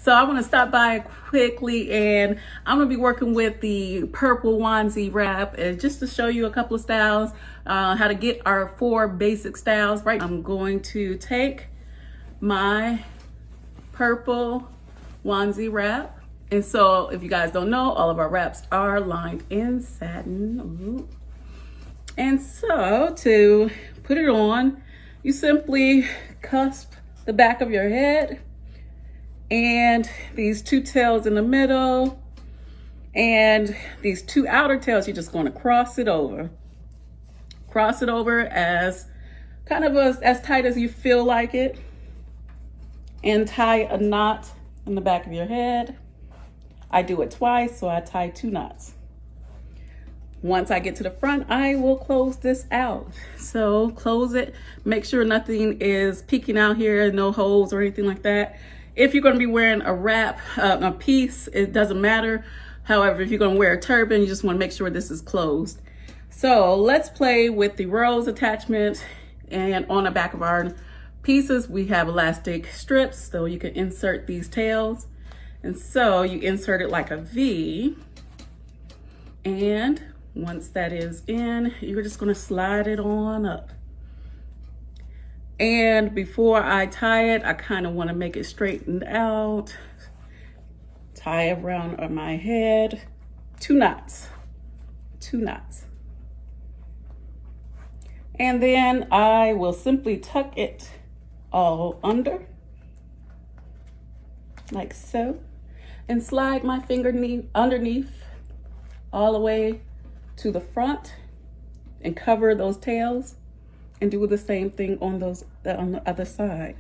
So I want to stop by quickly, and I'm going to be working with the purple onesie wrap, and just to show you a couple of styles, how to get our 4 basic styles. Right, I'm going to take my purple onesie wrap, and so if you guys don't know, all of our wraps are lined in satin. Ooh. And so to put it on, you simply cusp the back of your head and these 2 tails in the middle, and these 2 outer tails, you're just going to cross it over as kind of as tight as you feel like it, and tie a knot in the back of your head. I do it twice, so I tie 2 knots. Once I get to the front, I will close this out. So close it, make sure nothing is peeking out here, no holes or anything like that. If you're going to be wearing a wrap, a piece, it doesn't matter. However, if you're going to wear a turban, you just want to make sure this is closed. So let's play with the rose attachment. And on the back of our pieces, we have elastic strips, so you can insert these tails. And so you insert it like a V. And once that is in, you're just going to slide it on up. And before I tie it, I kind of want to make it straightened out. Tie it around on my head. 2 knots. 2 knots. And then I will simply tuck it all under, like so, and slide my finger underneath all the way to the front and cover those tails, and do the same thing on the other side.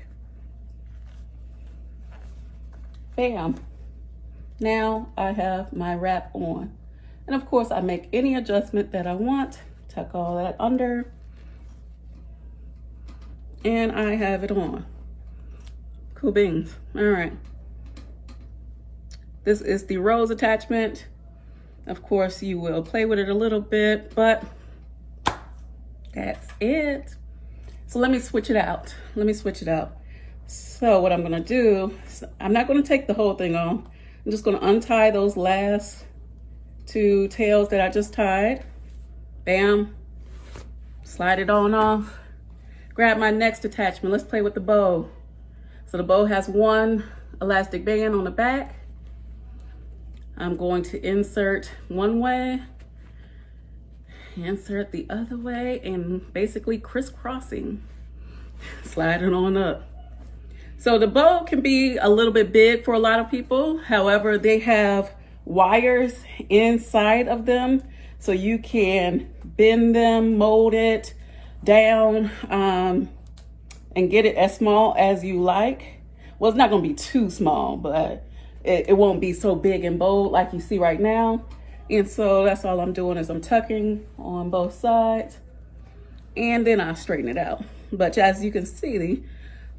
Bam. Now I have my wrap on. And of course I make any adjustment that I want, tuck all that under, and I have it on. Cool beans. All right. This is the rose attachment. Of course, you will play with it a little bit, but that's it. So let me switch it out. So what I'm gonna do, I'm not gonna take the whole thing off. I'm just gonna untie those last 2 tails that I just tied. Bam, slide it on off. Grab my next attachment. Let's play with the bow. So the bow has 1 elastic band on the back. I'm going to insert one way, insert the other way, and basically crisscrossing, slide it on up. So the bow can be a little bit big for a lot of people. However, they have wires inside of them, so you can bend them, mold it down, and get it as small as you like. Well, it's not going to be too small, but it won't be so big and bold like you see right now. And so that's all I'm doing, is I'm tucking on both sides, and then I'll straighten it out. But as you can see,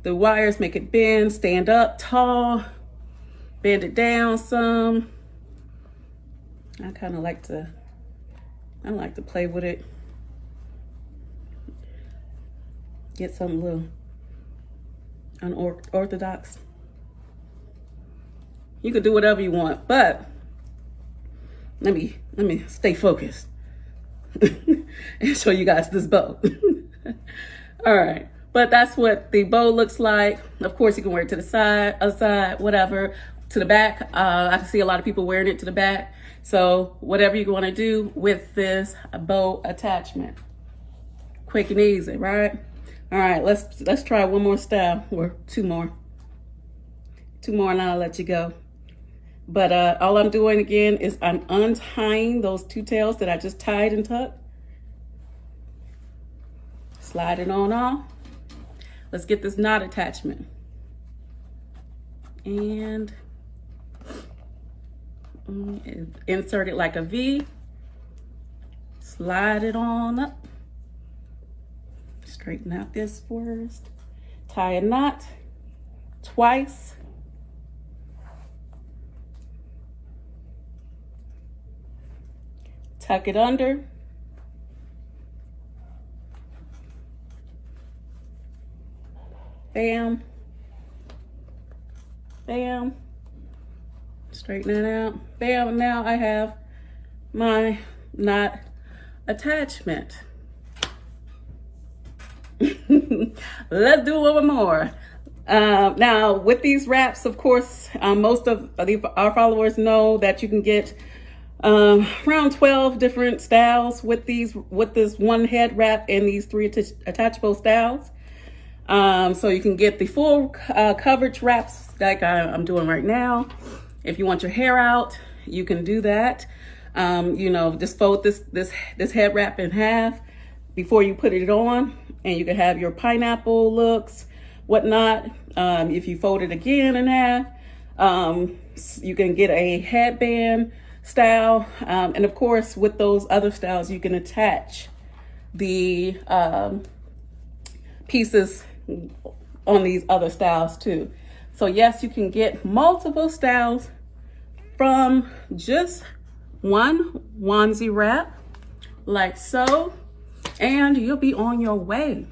the wires make it bend, stand up tall, bend it down some. I like to play with it. Get something a little unorthodox. You can do whatever you want, but let me stay focused and show you guys this bow. All right, but that's what the bow looks like. Of course, you can wear it to the side, other side, whatever, to the back. I see a lot of people wearing it to the back. So whatever you want to do with this bow attachment, quick and easy, right? All right, let's try one more style, or 2 more, and I'll let you go. But all I'm doing again is I'm untying those 2 tails that I just tied and tucked. Slide it on off. Let's get this knot attachment. And insert it like a V. Slide it on up. Straighten out this first. Tie a knot twice. Tuck it under. Bam. Bam. Straighten that out. Bam, now I have my knot attachment. Let's do one more. Now with these wraps, of course, most of our followers know that you can get around 12 different styles with this one head wrap and these 3 attachable styles. So you can get the full coverage wraps like I'm doing right now. If you want your hair out, you can do that. You know, just fold this head wrap in half before you put it on, and you can have your pineapple looks, whatnot. If you fold it again in half, you can get a headband style. And of course, with those other styles, you can attach the pieces on these other styles too. So yes, you can get multiple styles from just one onesie wrap, like so, and you'll be on your way.